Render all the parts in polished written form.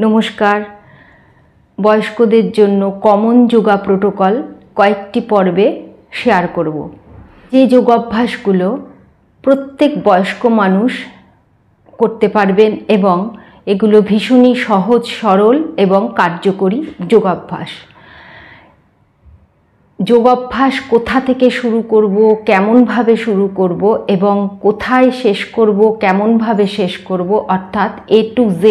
নমস্কার। বয়স্কদের জন্য কমন যোগা প্রোটোকল কয়েকটি পর্বে শেয়ার করব। যে যোগাভ্যাসগুলো প্রত্যেক বয়স্ক মানুষ করতে পারবেন এবং এগুলো ভীষণই সহজ সরল এবং কার্যকরী যোগাভ্যাস। যোগাভ্যাস কোথা থেকে শুরু করব, কেমনভাবে শুরু করব এবং কোথায় শেষ করব, কেমনভাবে শেষ করব, অর্থাৎ A to Z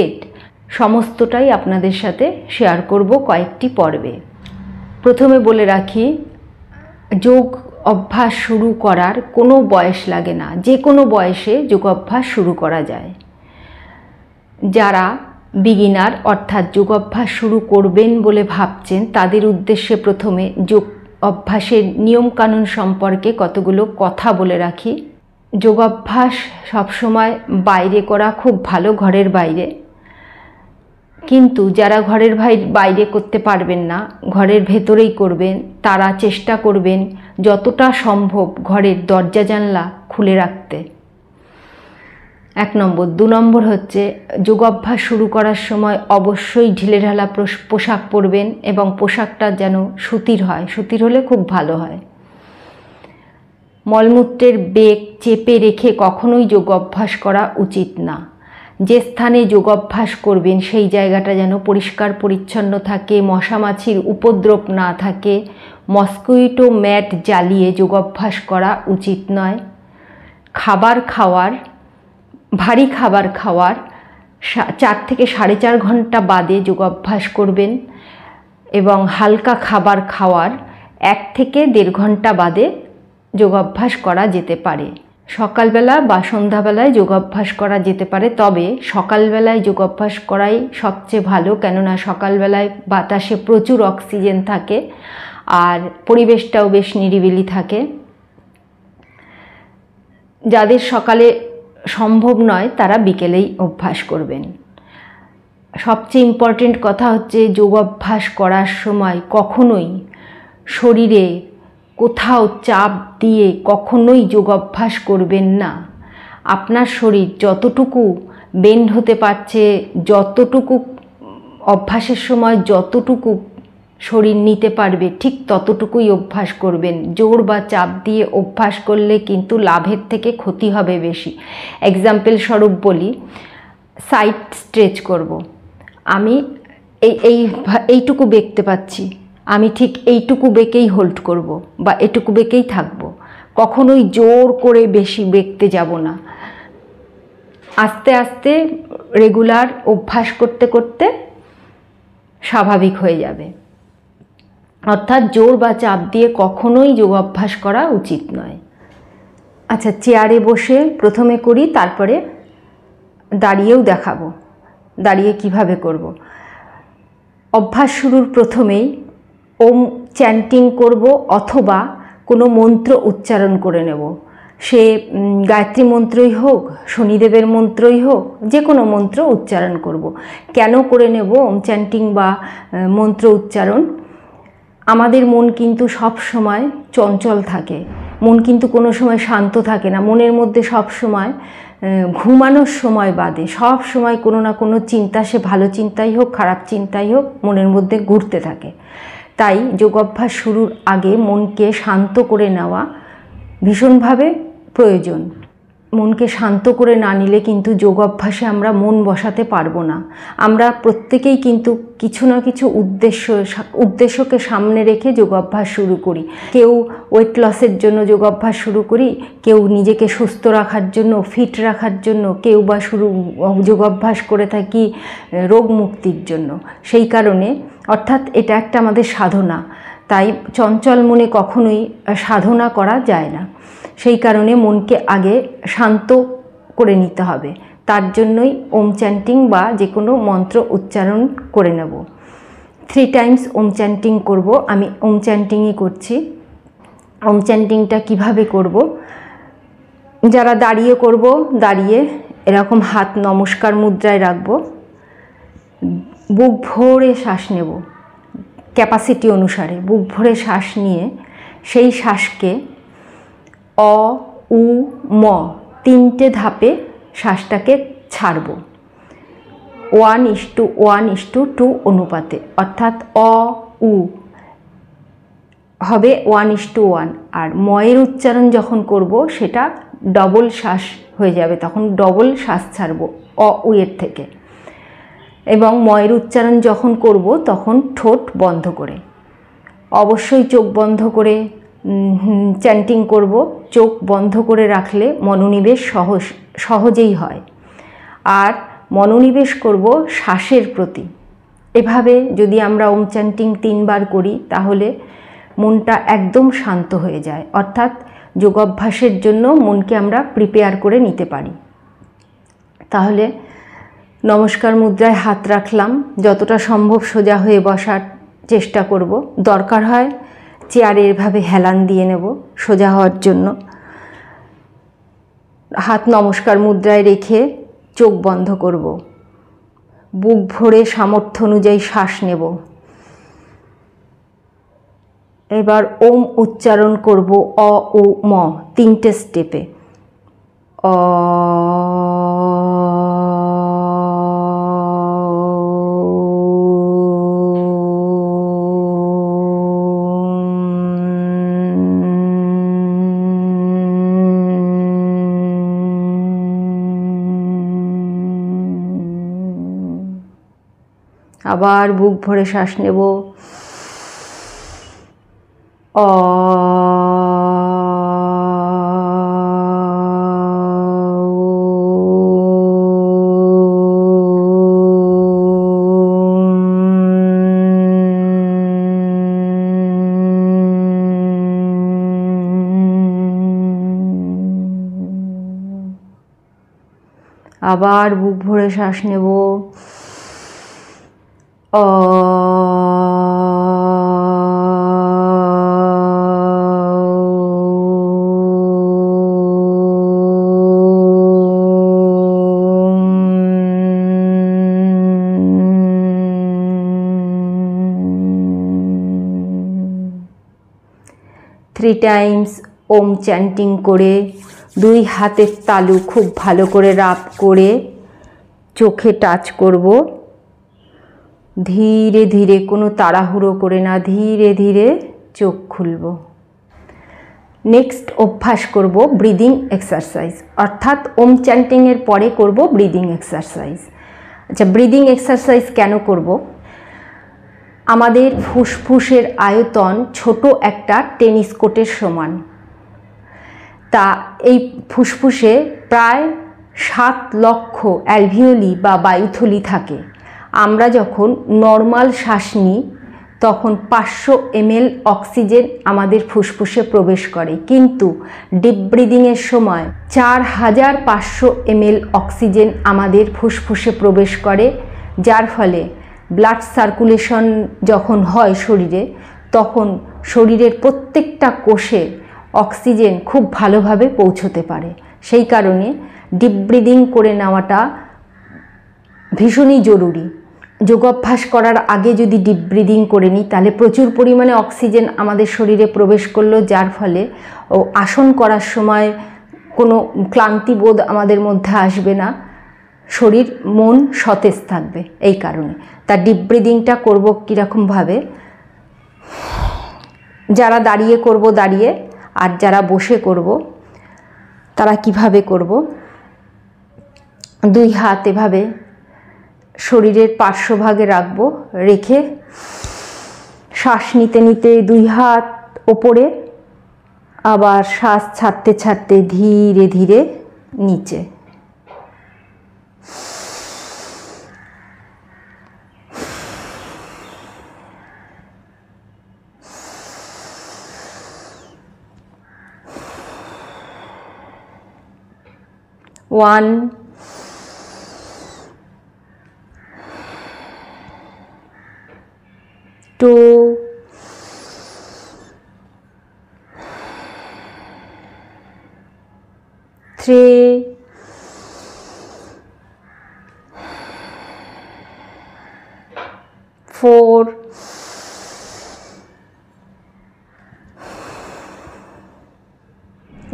সমস্তটাই আপনাদের সাথে শেয়ার করব কয়েকটি পর্বে। প্রথমে বলে রাখি, যোগ অভ্যাস শুরু করার কোনো বয়স লাগে না, যে কোনো বয়সে যোগাভ্যাস শুরু করা যায়। যারা বিগিনার অর্থাৎ যোগাভ্যাস শুরু করবেন বলে ভাবছেন তাদের উদ্দেশ্যে প্রথমে যোগ অভ্যাসের নিয়মকানুন সম্পর্কে কতগুলো কথা বলে রাখি। যোগাভ্যাস সবসময় বাইরে করা খুব ভালো, ঘরের বাইরে। কিন্তু যারা ঘরের বাইরে করতে পারবেন না, ঘরের ভেতরেই করবেন, তারা চেষ্টা করবেন যতটা সম্ভব ঘরের দরজা জানলা খুলে রাখতে। 1 নম্বর। 2 নম্বর হচ্ছে, যোগাভ্যাস শুরু করার সময় অবশ্যই ঢিলেঢালা পোশাক পরবেন এবং পোশাকটা যেন সুতির হয়, সুতির হলে খুব ভালো হয়। মলমূত্রের বেগ চেপে রেখে কখনোই যোগাভ্যাস করা উচিত না। যে স্থানে যোগাভ্যাস করবেন সেই জায়গাটা যেন পরিষ্কার পরিচ্ছন্ন থাকে, মশা মাছির উপদ্রব না থাকে। মসকুইটো ম্যাট জ্বালিয়ে যোগাভ্যাস করা উচিত নয়। ভারী খাবার খাওয়ার 4 থেকে 4.5 ঘন্টা বাদে যোগাভ্যাস করবেন এবং হালকা খাবার খাওয়ার 1 থেকে 1.5 ঘন্টা বাদে যোগাভ্যাস করা যেতে পারে। সকালবেলা বা সন্ধ্যাবেলায় যোগাভ্যাস করা যেতে পারে, তবে সকালবেলায় যোগাভ্যাস করাই সবচেয়ে ভালো, কেননা সকালবেলায় বাতাসে প্রচুর অক্সিজেন থাকে আর পরিবেশটাও বেশ নিরিবিলি থাকে। যাদের সকালে সম্ভব নয় তারা বিকেলেই অভ্যাস করবেন। সবচেয়ে ইম্পর্টেন্ট কথা হচ্ছে, যোগাভ্যাস করার সময় কখনোই শরীরে কোথাও চাপ দিয়ে কখনোই যোগাভ্যাস করবেন না। আপনার শরীর যতটুকু বেন্ড হতে পারছে, যতটুকু অভ্যাসের সময় যতটুকু শরীর নিতে পারবে ঠিক ততটুকুই অভ্যাস করবেন। জোর বা চাপ দিয়ে অভ্যাস করলে কিন্তু লাভের থেকে ক্ষতি হবে বেশি। এক্সাম্পল স্বরূপ বলি, সাইড স্ট্রেচ করব। আমি এইটুকু বেঁকতে পাচ্ছি, আমি ঠিক এইটুকু বেঁকেই হোল্ড করব বা এটুকু বেঁকেই থাকব। কখনোই জোর করে বেশি বেঁকতে যাব না। আস্তে আস্তে রেগুলার অভ্যাস করতে করতে স্বাভাবিক হয়ে যাবে। অর্থাৎ জোর বা চাপ দিয়ে কখনোই যোগাভ্যাস করা উচিত নয়। আচ্ছা, চেয়ারে বসে প্রথমে করি, তারপরে দাঁড়িয়েও দেখাবো দাঁড়িয়ে কিভাবে করব। অভ্যাস শুরুর প্রথমেই ওম চ্যান্টিং করব অথবা কোনো মন্ত্র উচ্চারণ করে নেব। সে গায়ত্রী মন্ত্রই হোক, শনিদেবের মন্ত্রই হোক, যে কোনো মন্ত্র উচ্চারণ করব। কেন করে নেব ওম চ্যান্টিং বা মন্ত্র উচ্চারণ? আমাদের মন কিন্তু সব সময় চঞ্চল থাকে, মন কিন্তু কোনো সময় শান্ত থাকে না। মনের মধ্যে সব সময়, ঘুমানোর সময় বাদে সব সময় কোনো না কোনো চিন্তা, সে ভালো চিন্তাই হোক খারাপ চিন্তাই হোক, মনের মধ্যে ঘুরতে থাকে। তাই যোগাভ্যাস শুরুর আগে মনকে শান্ত করে নেওয়া ভীষণভাবে প্রয়োজন। মনকে শান্ত করে না নিলে কিন্তু যোগাভ্যাসে আমরা মন বসাতে পারবো না। আমরা প্রত্যেকেই কিন্তু কিছু না কিছু উদ্দেশ্যকে সামনে রেখে যোগাভ্যাস শুরু করি। কেউ ওয়েট লসের জন্য যোগাভ্যাস শুরু করি, কেউ নিজেকে সুস্থ রাখার জন্য, ফিট রাখার জন্য, কেউ বা যোগাভ্যাস করে থাকি রোগ মুক্তির জন্য। সেই কারণে অর্থাৎ এটা একটা আমাদের সাধনা, তাই চঞ্চল মনে কখনোই সাধনা করা যায় না। সেই কারণে মনকে আগে শান্ত করে নিতে হবে। তার জন্যই ওম চ্যান্টিং বা যে কোনো মন্ত্র উচ্চারণ করে নেব। 3 টাইমস ওম চ্যান্টিং করব। আমি ওম চ্যান্টিংই করছি। ওম চ্যান্টিংটা কিভাবে করব? যারা দাঁড়িয়ে করব, দাঁড়িয়ে এরকম হাত নমস্কার মুদ্রায় রাখব, বুক ভরে শ্বাস নেব, ক্যাপাসিটি অনুসারে বুক ভরে শ্বাস নিয়ে সেই শ্বাসকে অ উ ম 3টে ধাপে শ্বাসটাকে ছাড়ব। 1:1:2 অনুপাতে, অর্থাৎ অ উ হবে 1:1, আর ময়ের উচ্চারণ যখন করব সেটা ডবল শ্বাস হয়ে যাবে, তখন ডবল শ্বাস ছাড়ব অ উ এর থেকে। এবং ময়ের উচ্চারণ যখন করব তখন ঠোঁট বন্ধ করে, অবশ্যই চোখ বন্ধ করে চ্যান্টিং করব। চোখ বন্ধ করে রাখলে মনোনিবেশ সহজেই হয়, আর মনোনিবেশ করব শ্বাসের প্রতি। এভাবে যদি আমরা ওম চ্যান্টিং 3 বার করি তাহলে মনটা একদম শান্ত হয়ে যায়, অর্থাৎ যোগাভ্যাসের জন্য মনকে আমরা প্রিপেয়ার করে নিতে পারি। তাহলে নমস্কার মুদ্রায় হাত রাখলাম, যতটা সম্ভব সোজা হয়ে বসার চেষ্টা করব, দরকার হয় চেয়ারে এভাবে হেলান দিয়ে নেব সোজা হওয়ার জন্য। হাত নমস্কার মুদ্রায় রেখে চোখ বন্ধ করব, বুক ভরে সামর্থ্য অনুযায়ী শ্বাস নেব। এবার ওম উচ্চারণ করব অ উ ম 3টে স্টেপে। অ আবার বুক ভরে শ্বাস নেব, অ আবার বুক ভরে শ্বাস নেব, অ থ্রি টাইমস ওম চ্যান্টিং করে 2 হাতের তালু খুব ভালো করে রাব করে চোখে টাচ করব। ধীরে ধীরে, কোনো তাড়াহুড়ো করে না, ধীরে ধীরে চোখ খুলব। নেক্সট অভ্যাস করব ব্রিদিং এক্সারসাইজ, অর্থাৎ ওম চ্যান্টিংয়ের পরে করব ব্রিদিং এক্সারসাইজ। আচ্ছা, ব্রিদিং এক্সারসাইজ কেন করব? আমাদের ফুসফুসের আয়তন ছোট একটা টেনিস কোর্টের সমান। তা এই ফুসফুসে প্রায় 7 লক্ষ অ্যালভিওলি বা বায়ুথলি থাকে। আমরা যখন নর্মাল শ্বাস নিই তখন 500 ml অক্সিজেন আমাদের ফুসফুসে প্রবেশ করে, কিন্তু ডিপ ব্রিদিংয়ের সময় 4500 ml অক্সিজেন আমাদের ফুসফুসে প্রবেশ করে, যার ফলে ব্লাড সার্কুলেশন যখন হয় শরীরে, তখন শরীরের প্রত্যেকটা কোষে অক্সিজেন খুব ভালোভাবে পৌঁছতে পারে। সেই কারণে ডিপ ব্রিদিং করে নেওয়াটা ভীষণই জরুরি। যোগাভ্যাস করার আগে যদি ডিপ ব্রিদিং করে নিই তাহলে প্রচুর পরিমাণে অক্সিজেন আমাদের শরীরে প্রবেশ করলো, যার ফলে আসন করার সময় কোনো ক্লান্তিবোধ আমাদের মধ্যে আসবে না, শরীর মন সতেজ থাকবে। এই কারণে তা ডিপ ব্রিদিংটা করব কীরকমভাবে, যারা দাঁড়িয়ে করব দাঁড়িয়ে, আর যারা বসে করব তারা কিভাবে করব, 2 হাত এভাবে শরীরের পার্শ্বভাগে রাখব, রেখে শ্বাস নিতে নিতে 2 হাত ওপরে, আবার শ্বাস ছাড়তে ছাড়তে ধীরে ধীরে নিচে। One, 2, 3, 4,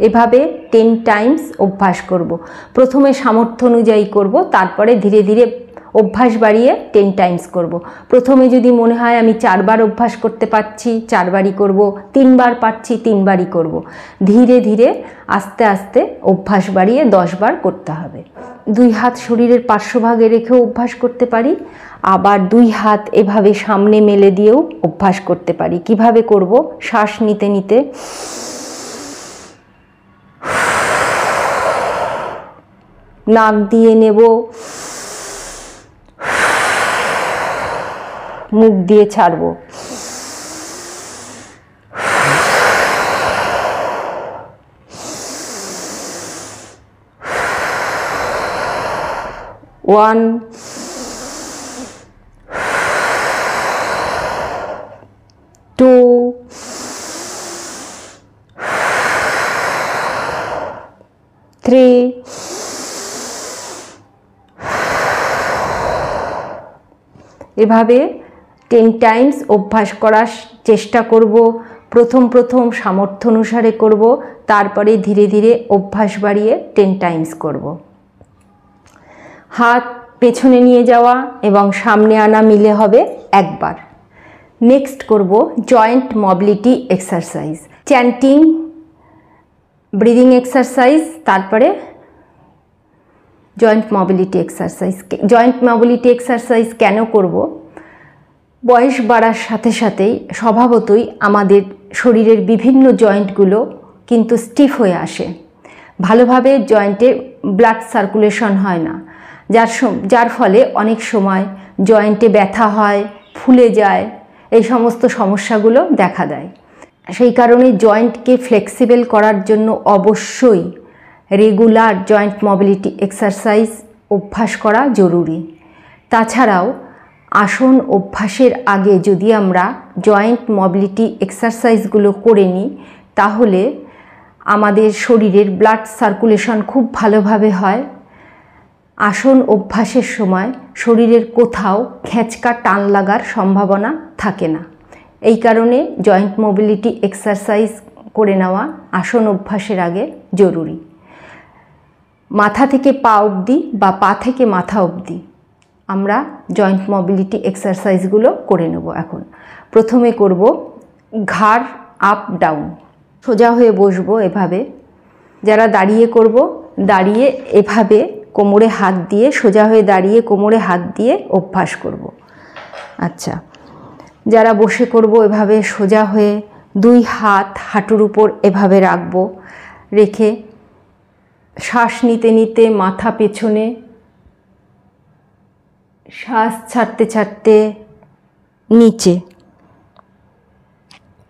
এভাবে 10 টাইমস অভ্যাস করব। প্রথমে সামর্থ্য অনুযায়ী করব, তারপরে ধীরে ধীরে অভ্যাস বাড়িয়ে 10 টাইমস করব। প্রথমে যদি মনে হয় আমি 4 বার অভ্যাস করতে পারছি, 4 বারই করব, 3 বার পারছি, 3 বারই করব। ধীরে ধীরে আস্তে আস্তে অভ্যাস বাড়িয়ে 10 বার করতে হবে। 2 হাত শরীরের পার্শ্বভাগে রেখেও অভ্যাস করতে পারি, আবার 2 হাত এভাবে সামনে মেলে দিয়েও অভ্যাস করতে পারি। কিভাবে করব? শ্বাস নিতে নিতে নাক দিয়ে নেব, মুখ দিয়ে ছাড়ব। 1 2 3 এভাবে 10 টাইমস অভ্যাস করার চেষ্টা করব। প্রথম সামর্থ্য অনুসারে করব, তারপরে ধীরে ধীরে অভ্যাস বাড়িয়ে 10 টাইমস করব। হাত পেছনে নিয়ে যাওয়া এবং সামনে আনা মিলে হবে একবার। নেক্সট করব joint mobility exercise, chanting, breathing exercise, তারপরে joint mobility exercise. Joint mobility exercise কেন করব? বয়স বাড়ার সাথে সাথেই স্বভাবতই আমাদের শরীরের বিভিন্ন জয়েন্টগুলো কিন্তু স্টিফ হয়ে আসে, ভালোভাবে জয়েন্টে ব্লাড সার্কুলেশন হয় না, যার ফলে অনেক সময় জয়েন্টে ব্যথা হয়, ফুলে যায়, এই সমস্ত সমস্যাগুলো দেখা দেয়। সেই কারণে জয়েন্টকে ফ্লেক্সিবল করার জন্য অবশ্যই রেগুলার জয়েন্ট মোবিলিটি এক্সারসাইজ অভ্যাস করা জরুরি। তাছাড়াও আসন অভ্যাসের আগে যদি আমরা জয়েন্ট মোবিলিটি এক্সারসাইজগুলো করে নিই, তাহলে আমাদের শরীরের ব্লাড সার্কুলেশন খুব ভালোভাবে হয়। আসন অভ্যাসের সময় শরীরের কোথাও খেঁচকা টান লাগার সম্ভাবনা থাকে না। এই কারণে জয়েন্ট মোবিলিটি এক্সারসাইজ করে নেওয়া আসন অভ্যাসের আগে জরুরি। মাথা থেকে পা অবধি বা পা থেকে মাথা অবধি আমরা জয়েন্ট মোবিলিটি এক্সারসাইজগুলো করে নেব। এখন প্রথমে করব ঘাড় আপ ডাউন, সোজা হয়ে বসবো এভাবে। যারা দাঁড়িয়ে করব, দাঁড়িয়ে এভাবে কোমরে হাত দিয়ে, সোজা হয়ে দাঁড়িয়ে কোমরে হাত দিয়ে অভ্যাস করব। আচ্ছা, যারা বসে করব এভাবে সোজা হয়ে 2 হাত হাঁটুর উপর এভাবে রাখব, রেখে শ্বাস নিতে নিতে মাথা পেছনে, শ্বাস ছাড়তে ছাড়তে নিচে,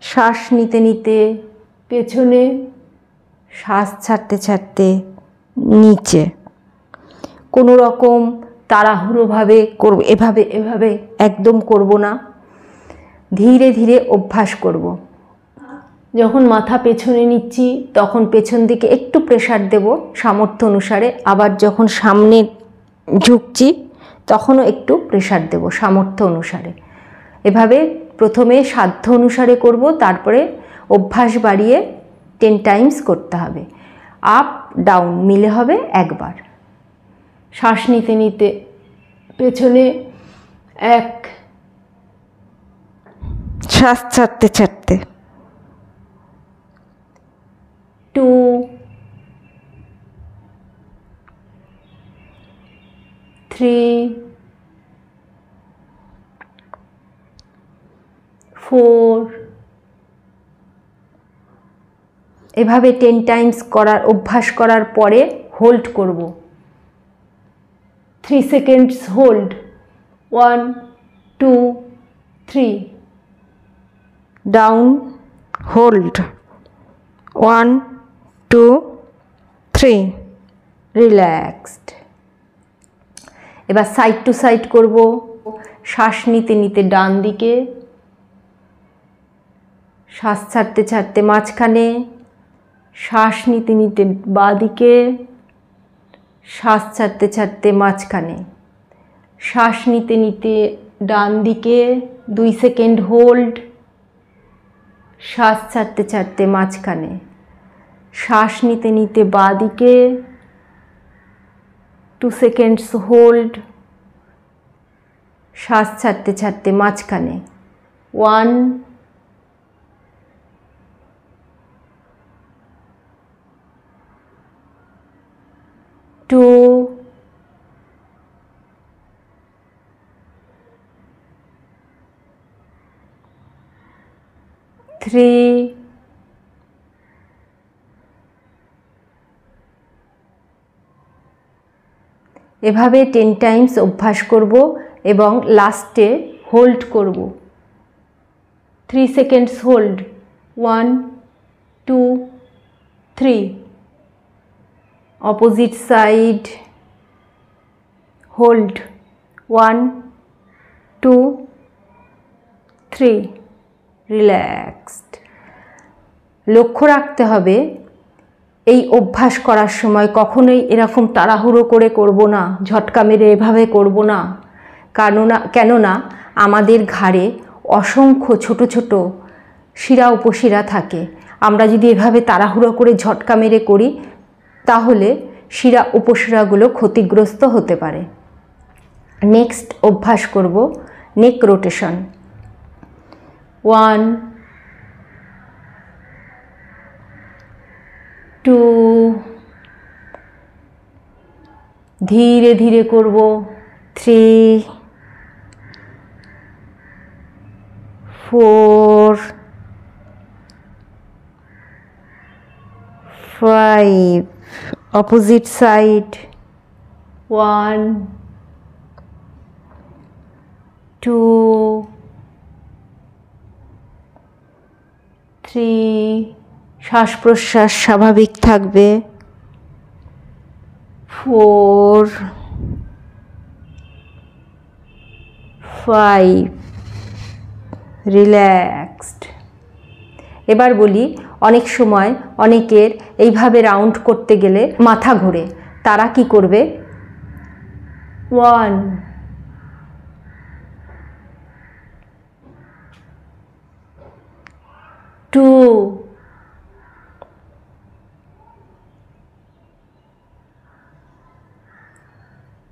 শ্বাস নিতে নিতে পেছনে, শ্বাস ছাড়তে ছাড়তে নিচে। কোনো রকম তাড়াহুড়োভাবে করব, এভাবে একদম করব না, ধীরে ধীরে অভ্যাস করব। যখন মাথা পেছনে নিচ্ছি তখন পেছন দিকে একটু প্রেসার দেব সামর্থ্য অনুসারে, আবার যখন সামনে ঝুঁকছি তখনও একটু প্রেসার দেব সামর্থ্য অনুসারে। এভাবে প্রথমে সাধ্য অনুসারে করব, তারপরে অভ্যাস বাড়িয়ে 10 টাইমস করতে হবে। আপ ডাউন মিলে হবে একবার। শ্বাস নিতে নিতে পেছনে 1, শ্বাস ছাড়তে ছাড়তে 2, 3, 4, এভাবে 10 টাইমস করার অভ্যাস করার পরে হোল্ড করব। 3 seconds hold, 1, 2, 3, down, hold, 1, 2, 3, relaxed. এবার সাইড টু সাইড করব। শ্বাস নিতে নিতে ডান দিকে, শ্বাস ছাড়তে ছাড়তে মাঝখানে, শ্বাস নিতে নিতে বাঁ দিকে, শ্বাস ছাড়তে ছাড়তে মাঝখানে, শ্বাস নিতে নিতে ডান দিকে, 2 সেকেন্ড হোল্ড, শ্বাস ছাড়তে ছাড়তে মাঝখানে, শ্বাস নিতে নিতে বাঁ দিকে, 2 সেকেন্ডস হোল্ড, শ্বাস ছাড়তে ছাড়তে মাঝখানে 1 2 3 এভাবে 10 টাইমস অভ্যাস করব এবং লাস্টে হোল্ড করব। 3 seconds hold, 1 2 3। Opposite side hold, 1 2 3। Relaxed. লক্ষ্য রাখতে হবে এই অভ্যাস করার সময় কখনোই এরকম তাড়াহুড়ো করে করব না, ঝটকা মেরে এভাবে করব না। কেননা আমাদের ঘাড়ে অসংখ্য ছোট ছোট শিরা উপশিরা থাকে। আমরা যদি এভাবে তাড়াহুড়ো করে ঝটকা মেরে করি তাহলে শিরা উপশিরাগুলো ক্ষতিগ্রস্ত হতে পারে। নেক্সট অভ্যাস করব নেক রোটেশন। 1 2 ধীরে ধীরে করব, 3 4 5। Opposite side 1 2 3। শ্বাস প্রশ্বাস স্বাভাবিক থাকবে। 4 5। রিল্যাক্সড। এবার বলি, অনেক সময় অনেকের এইভাবে রাউন্ড করতে গেলে মাথা ঘোরে। তারা কি করবে? 1 2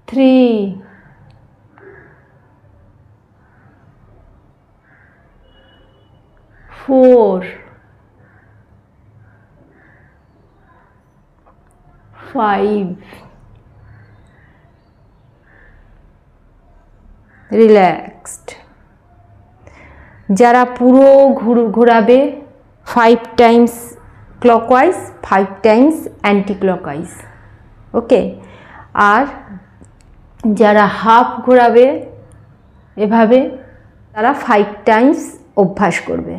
3 4 5। রিল্যাক্সড। যারা পুরো ঘোরাবে 5 times clockwise, 5 times anti clockwise, okay. আর যারা হাফ ঘোরাবে এভাবে, তারা 5 টাইমস অভ্যাস করবে।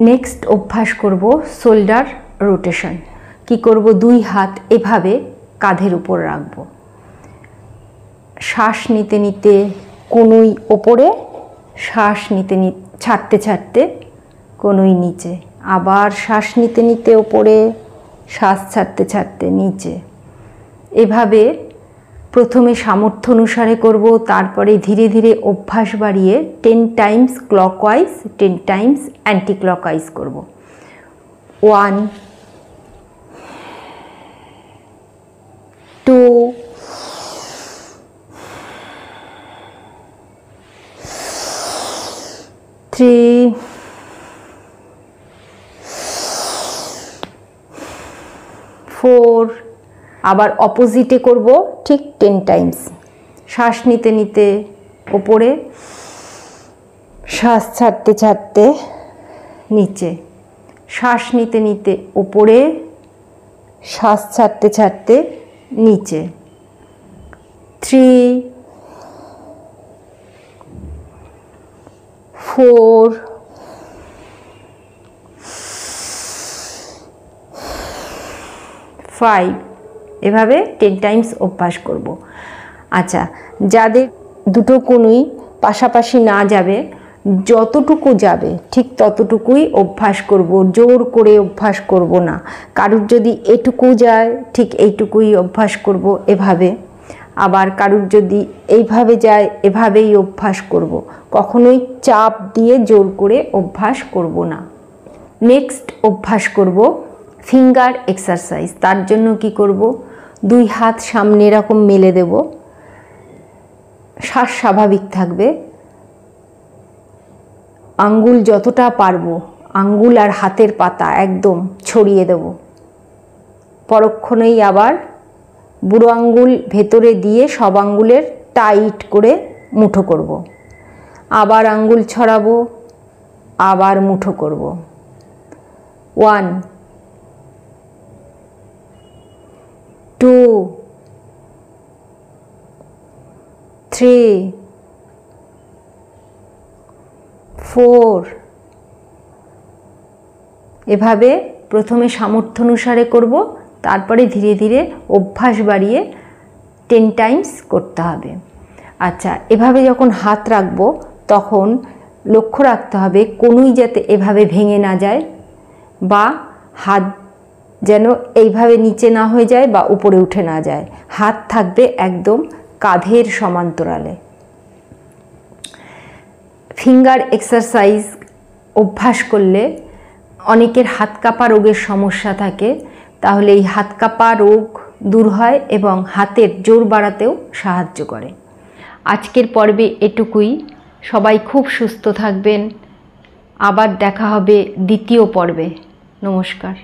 নেক্সট অভ্যাস করব শোল্ডার রোটেশন। কি করব? 2 হাত এভাবে কাঁধের উপর রাখব। শ্বাস নিতে নিতে কনুই ওপরে, শ্বাস নিতে ছাড়তে ছাড়তে কনুই নিচে, আবার শ্বাস নিতে নিতে ওপরে, শ্বাস ছাড়তে ছাড়তে নিচে। এভাবে প্রথমে সামর্থ্য অনুসারে করব, তারপরে ধীরে ধীরে অভ্যাস বাড়িয়ে 10 Times clockwise, 10 Times anti clockwise করব। 1 2 3 4। আবার অপোজিটে করব ঠিক 10 টাইমস। শ্বাস নিতে নিতে ওপরে, শ্বাস ছাড়তে ছাড়তে নিচে, শ্বাস নিতে নিতে ওপরে, শ্বাস ছাড়তে ছাড়তে নিচে। 3 4 5। এভাবে 10 টাইমস অভ্যাস করব। আচ্ছা, যাদের দুটো কনুই পাশাপাশি না যাবে, যতটুকু যাবে ঠিক ততটুকুই অভ্যাস করব, জোর করে অভ্যাস করব না। কারুর যদি এটুকু যায় ঠিক এইটুকুই অভ্যাস করব এভাবে, আবার কারুর যদি এইভাবে যায় এভাবেই অভ্যাস করব। কখনোই চাপ দিয়ে জোর করে অভ্যাস করব না। নেক্সট অভ্যাস করব ফিঙ্গার এক্সারসাইজ। তার জন্য কি করব? 2 হাত সামনে এরকম মেলে দেব, শ্বাস স্বাভাবিক থাকবে, আঙ্গুল যতটা পারবো আঙ্গুল আর হাতের পাতা একদম ছড়িয়ে দেব। পরক্ষণেই আবার বুড়ো আঙ্গুল ভেতরে দিয়ে সব আঙ্গুলের টাইট করে মুঠো করব। আবার আঙ্গুল ছড়াবো, আবার মুঠো করব। 1 2 3 4। এভাবে প্রথমে সামর্থ্য অনুসারে করব, তারপরে ধীরে ধীরে অভ্যাস বাড়িয়ে 10 টাইমস করতে হবে। আচ্ছা, এভাবে যখন হাত রাখবো তখন লক্ষ্য রাখতে হবে কোনোই যাতে এভাবে ভেঙে না যায়, বা হাত যেন এইভাবে নিচে না হয়ে যায় বা উপরে উঠে না যায়। হাত থাকবে একদম কাঁধের সমান্তরালে। ফিঙ্গার এক্সারসাইজ অভ্যাস করলে অনেকের হাত কাঁপা রোগের সমস্যা থাকে, তাহলে এই হাত কাঁপা রোগ দূর হয় এবং হাতের জোর বাড়াতেও সাহায্য করে। আজকের পর্বে এটুকুই। সবাই খুব সুস্থ থাকবেন। আবার দেখা হবে দ্বিতীয় পর্বে। নমস্কার।